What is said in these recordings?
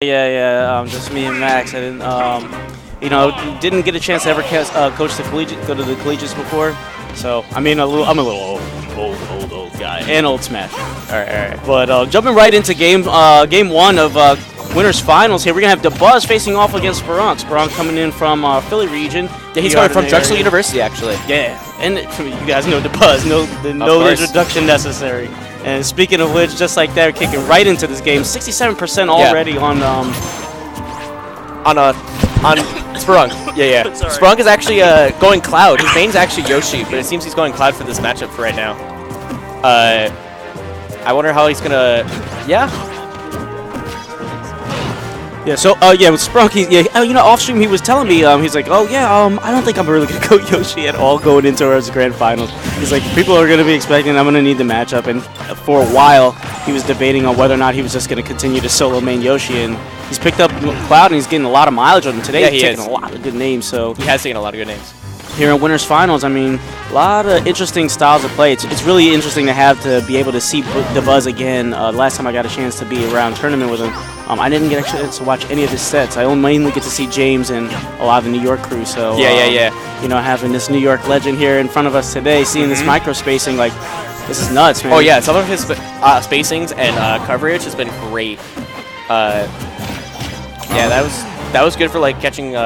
Yeah. Just me and Max. I didn't, didn't get a chance to ever coach the go to the collegiates before. So I'm a little old guy and old Smash. All right. But jumping right into game one of winners finals here, we're gonna have Dabuz facing off against Spirunk. Spirunk coming in from Philly region. Yeah, he's coming from Drexel University, actually. Yeah, and you guys know Dabuz. No introduction necessary. And speaking of which, just like that, we're kicking right into this game. 67% already on Spirunk. Yeah. Spirunk is actually going Cloud. His main's actually Yoshi, but it seems he's going Cloud for this matchup for right now. I wonder how he's gonna. Yeah. Yeah, so, with Spirunk, off stream he was telling me, he's like, I don't think I'm really going to go Yoshi at all going into our grand finals. He's like, people are going to be expecting I'm going to need the matchup, and for a while, he was debating on whether or not he was just going to continue to solo main Yoshi, and he's picked up Cloud, and he's getting a lot of mileage on him. Today he's taking a lot of good names, so. He has taken a lot of good names. Here in winners finals, I mean, a lot of interesting styles of play. It's really interesting to be able to see Dabuz again. Last time I got a chance to be around tournament with him, I didn't get a chance to watch any of his sets. I only mainly get to see James and a lot of the New York crew. So having this New York legend here in front of us today, seeing this micro spacing, like, this is nuts, man. Oh yeah, some of his spacings and coverage has been great. That was good for like catching.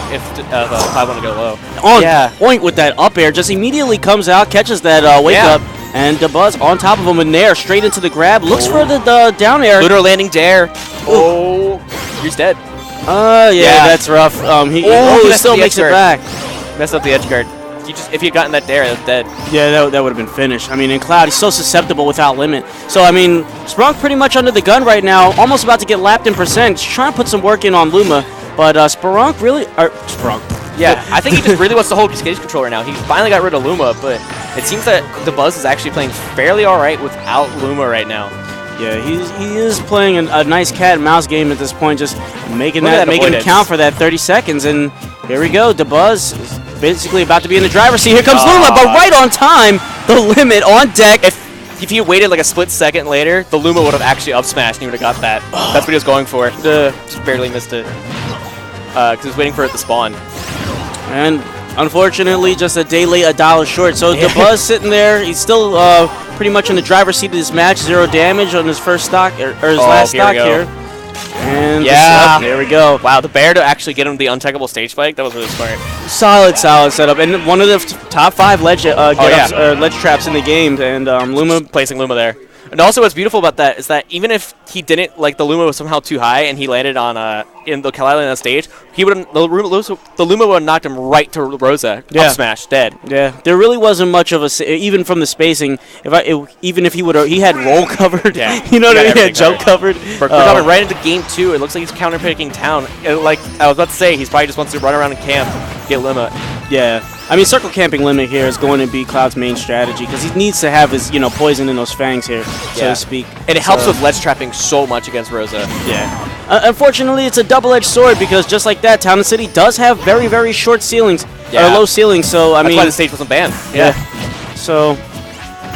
If Cloud want to go low. On point with that up air, just immediately comes out, catches that wake up, and Dabuz on top of him with Nair, straight into the grab, looks for the down air. Lunar landing dare. Oh, he's dead. That's rough. He still makes it back. Messed up the edge guard. If he had gotten that dare, that's dead. Yeah, that would have been finished. I mean, in Cloud, he's so susceptible without limit. So, I mean, Spirunk pretty much under the gun right now, almost about to get lapped in percent. He's trying to put some work in on Luma. But Spirunk really... Spirunk. Yeah, I think he just really wants to hold his stage controller now. He finally got rid of Luma, but it seems that Dabuz is actually playing fairly alright without Luma right now. Yeah, he is playing a nice cat and mouse game at this point, just making him count for that 30 seconds. And here we go. Dabuz is basically about to be in the driver's seat. Here comes Luma, but right on time. The limit on deck. If he waited like a split second later, the Luma would have actually up smashed and he would have got that. That's what he was going for. Just barely missed it. Because he was waiting for it to spawn. And unfortunately, just a day late, $1 short. So Dabuz sitting there, he's still pretty much in the driver's seat of this match. 0 damage on his first stock, or his last stock here. And there we go. Wow, the bear to actually get him the untechable stage spike, that was really smart. Solid setup. And one of the top 5 ledge traps in the game. And Luma placing Luma there. And also what's beautiful about that is that even if he didn't, like, the Luma was somehow too high and he landed on in the Kalali on the stage, the Luma would have knocked him right to Rosa. Up smash, dead. Yeah, there really wasn't much of a, even from the spacing, even if he had roll covered, you know what I mean, he had jump covered. We're coming right into game 2. It looks like he's counterpicking town. Like I was about to say, he probably just wants to run around and camp, get Luma. Yeah. I mean, circle camping limit here is going to be Cloud's main strategy because he needs to have his, poison in those fangs here, so to speak. And it helps with ledge trapping so much against Rosa. Yeah. Unfortunately, it's a double-edged sword because just like that, Town and City does have very, very short ceilings, or low ceilings. So I mean, that's why the stage wasn't banned. Yeah. So.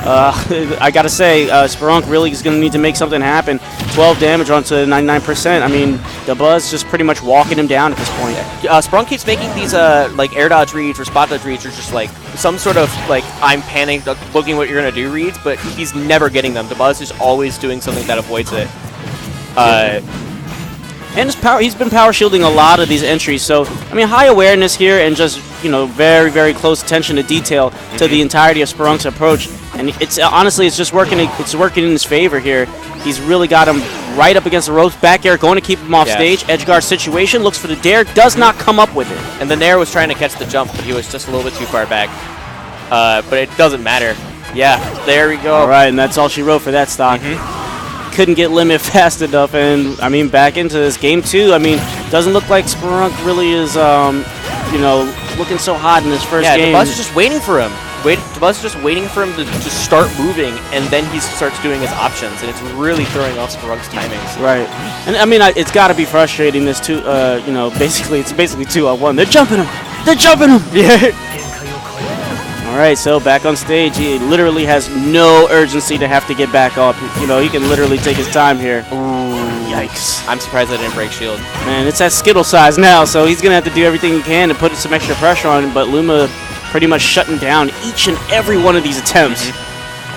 I gotta say, Spirunk really is gonna need to make something happen. 12 damage onto 99%. I mean, Dabuz just pretty much walking him down at this point. Spirunk keeps making these like air dodge reads or spot dodge reads or just like some sort of like I'm panicked looking what you're gonna do reads, but he's never getting them. Dabuz is always doing something that avoids it. And he's been power shielding a lot of these entries, so I mean, high awareness here and just very, very close attention to detail to the entirety of Spirunk's approach. And it's honestly, it's just working. It's working in his favor here. He's really got him right up against the ropes. Back air, going to keep him off stage. Edge guard situation. Looks for the dare. Does not come up with it. And the Nair was trying to catch the jump, but he was just a little bit too far back. But it doesn't matter. Yeah, there we go. All right, and that's all she wrote for that stock. Couldn't get limit fast enough, and I mean, back into this game 2. I mean, doesn't look like Spirunk really is, looking so hot in this first game. Yeah, Dabuz is just waiting for him. Dabuz is just waiting for him to just start moving, and then he starts doing his options, and it's really throwing off Spirunk's timings. Right, and I mean, it's got to be frustrating. This basically 2-on-1. They're jumping him. They're jumping him. Yeah. All right, so back on stage, he literally has no urgency to have to get back up. He can literally take his time here. Ooh. Yikes. I'm surprised I didn't break shield. Man, it's at Skittle size now, so he's going to have to do everything he can to put some extra pressure on him, but Luma pretty much shutting down each and every one of these attempts.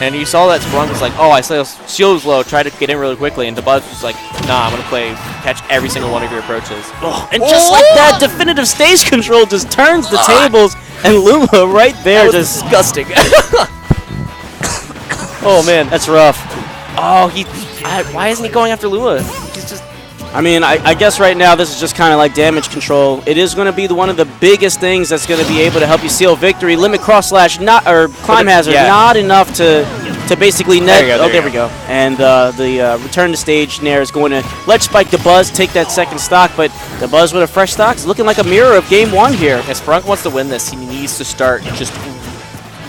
And you saw that Spirunk was like, oh, I saw shield was low, try to get in really quickly, and Dabuz was like, nah, I'm going to catch every single one of your approaches. Oh, and just like that, definitive stage control just turns the tables, and Luma right there just... disgusting. Oh, man. That's rough. Oh, why isn't he going after Luma? He's just... I mean, I guess right now this is just kind of like damage control. It is going to be one of the biggest things that's going to be able to help you seal victory. Limit cross slash, or climb hazard, not enough to basically net. There we go. And the return to stage nair is going to let Spike Dabuz take that second stock, but Dabuz with a fresh stock is looking like a mirror of game one here. If Spirunk wants to win this, he needs to start just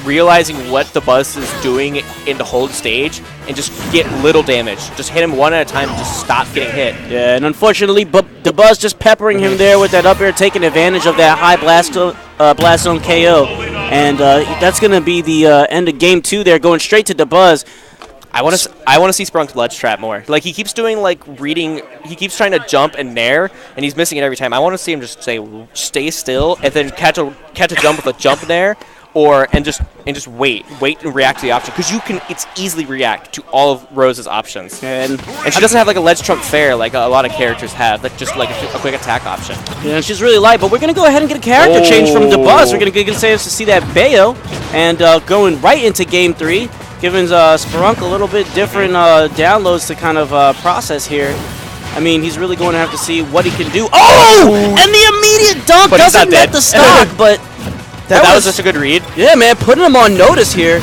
realizing what Dabuz is doing in the hold stage and just get little damage. Just hit him one at a time and just stop getting hit. Yeah, and unfortunately, Dabuz just peppering him there with that up air, taking advantage of that high blast zone KO. And that's going to be the end of game two there, going straight to Dabuz. I want to see Spirunk ledge trap more. Like, he keeps doing, like, reading. He keeps trying to jump and nair, and he's missing it every time. I want to see him just say, stay still, and then catch a jump with a jump nair. And just wait and react to the option, because it's easily react to all of Rosa's options. And she doesn't have like a ledge trump fair like a lot of characters have, like just like a quick attack option. Yeah, she's really light, but we're gonna go ahead and get a character change from Dabuz. We're gonna get a chance to see that Bayo, and going right into game three, giving Spirunk a little bit different downloads to kind of process here. I mean, he's really going to have to see what he can do. Oh! And the immediate dunk doesn't net the stock, but... That was such a good read. Yeah, man, putting him on notice here.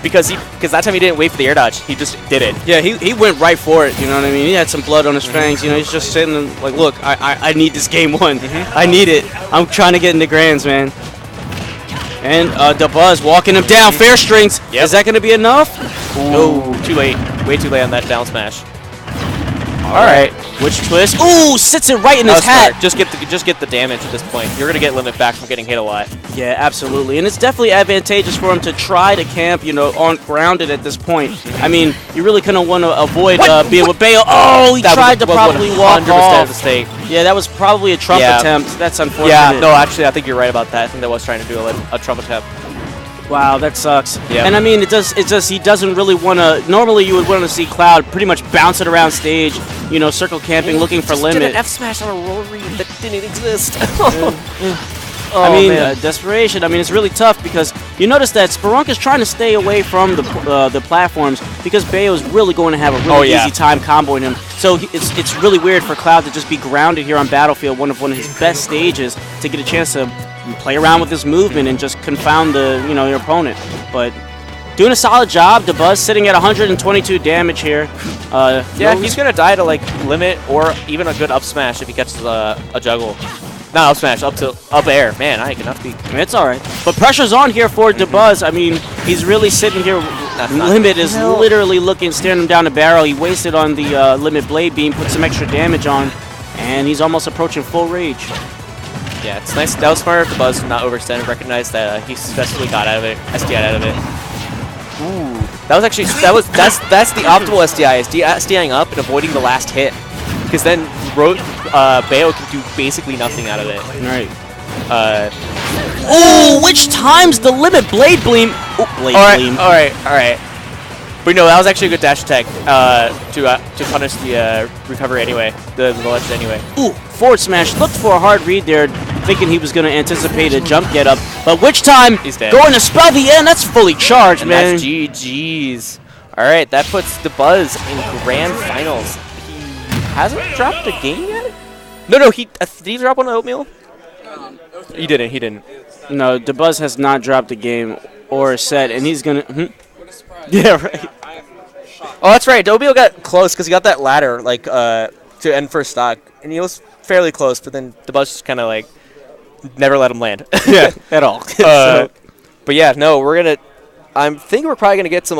Because that time he didn't wait for the air dodge. He just did it. Yeah, he went right for it, you know what I mean? He had some blood on his fangs. You know, he's just sitting there like, look, I need this game one. I need it. I'm trying to get into grands, man. And Dabuz walking him down. Fair strings. Is that going to be enough? No, too late. Way too late on that down smash. All right. Which twist? Ooh, sits it right in his hat. Just get the damage at this point. You're gonna get limit back from getting hit a lot. Yeah, absolutely, and it's definitely advantageous for him to try to camp, you know, on grounded at this point. I mean, you really kind of want to avoid being with Bayo. Oh, he tried to probably walk off. Mistake. Yeah, that was probably a trump attempt. That's unfortunate. Yeah, no, actually, I think you're right about that. I think that was trying to do a trump attempt. Wow, that sucks. Yeah. And I mean, he doesn't really want to. Normally, you would want to see Cloud pretty much bounce it around stage, you know, circle camping, looking for limit. Did an F smash on a roll read that didn't exist. I mean, desperation. I mean, it's really tough because you notice that Spirunk is trying to stay away from the platforms because Bayo is really going to have a really easy time comboing him. So it's really weird for Cloud to just be grounded here on Battlefield, one of his best stages, to get a chance to play around with his movement and just confound your opponent. But doing a solid job. Dabuz sitting at 122 damage here. Yeah, he's gonna die to like limit or even a good up smash if he catches a juggle. Not up smash, up air. Man, I cannot speak. It's all right. But pressure's on here for Dabuz. I mean, he's really sitting here. Limit is literally staring him down the barrel. He wasted on the limit blade beam, put some extra damage on, and he's almost approaching full rage. Yeah, it's nice. That was smart of Dabuz to not overextend and recognize that he successfully got out of it, SDI'd out of it. Ooh, that was actually that's the optimal SDI, is SDIing up and avoiding the last hit, because then Bayo can do basically nothing out of it. Right. Oh, which times the limit blade beam? All right. But no, that was actually a good dash attack to punish the recovery anyway, the ledge anyway. Ooh, forward smash. Looked for a hard read there, thinking he was going to anticipate a jump get up. But which time? He's dead. Going to spell the end. That's fully charged, and man. That's GG's. All right, that puts Dabuz in grand finals. He hasn't dropped a game yet? No, did he drop one on Oatmeal? He didn't. No, Dabuz has not dropped a game or a set, and he's going to... Yeah, right. Oh, that's right. Oatmeal got close because he got that ladder like to end first stock, and he was fairly close, but then Dabuz just kind of like never let him land. Yeah, at all. But yeah, no, I think we're probably gonna get some